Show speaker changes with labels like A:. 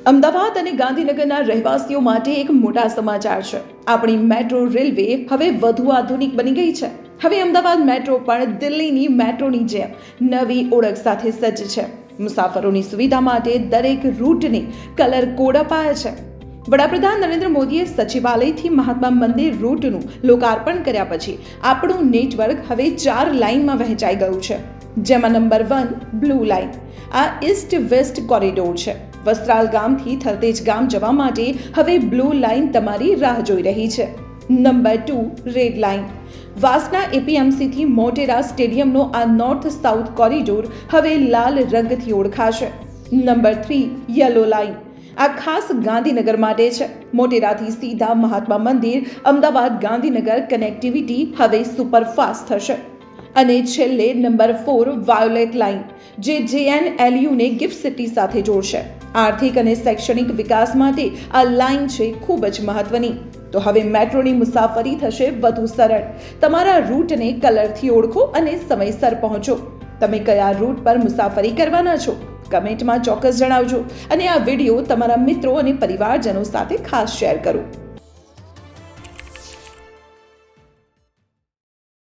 A: અમદાવાદ અને ગાંધીનગરના રહેવાસીઓ માટે એક મોટા સમાચાર છે. આપણી મેટ્રો રેલવે હવે વધુ આધુનિક બની ગઈ છે. હવે અમદાવાદ મેટ્રો પણ દિલ્હીની મેટ્રોની જેમ નવી ઓળખ સાથે સજ્જ છે. મુસાફરોની સુવિધા માટે દરેક રૂટને કલર કોડ અપાયા છે. વડાપ્રધાન નરેન્દ્ર મોદીએ સચિવાલયથી મહાત્મા મંદિર રૂટનું લોકાર્પણ કર્યા પછી આપણું નેટવર્ક હવે 4 લાઇનમાં વહેંચાઈ ગયું છે, જેમાં નંબર 1 બ્લુ લાઇન. આ ઈસ્ટ વેસ્ટ કોરિડોર છે. વસ્ત્રાલ ગામથી થલતેજ ગામ જવા માટે હવે બ્લુ લાઇન તમારી રાહ જોઈ રહી છે. Number 2 red line. વાસના એપીએમસીથી મોટેરા સ્ટેડિયમનો આ નોર્થ સાઉથ કોરિડોર હવે લાલ રંગથી ઓળખાશે. Number 3 yellow line. આ ખાસ ગાંધીનગર માટે છે. મોટેરાથી સીધા મહાત્મા મંદિર અમદાવાદ ગાંધીનગર કનેક્ટિવિટી હવે સુપરફાસ્ટ થશે. અને છેલ્લે નંબર 4 વાયોલેટ લાઇન, જે JNLUને ગિફ્ટ સિટી સાથે જોડશે. આર્થિક અને શૈક્ષણિક વિકાસ માટે આ લાઇન છે ખૂબ જ મહત્વની. તો હવે મેટ્રોની મુસાફરી થશે વધુ સરળ. તમારા રૂટને કલરથી ઓળખો અને સમયસર પહોંચો. તમે કયા રૂટ પર મુસાફરી કરવાના છો? કમેન્ટમાં ચોક્કસ જણાવજો અને આ વિડીયો તમારા મિત્રો અને પરિવારજનો સાથે ખાસ શેર કરો.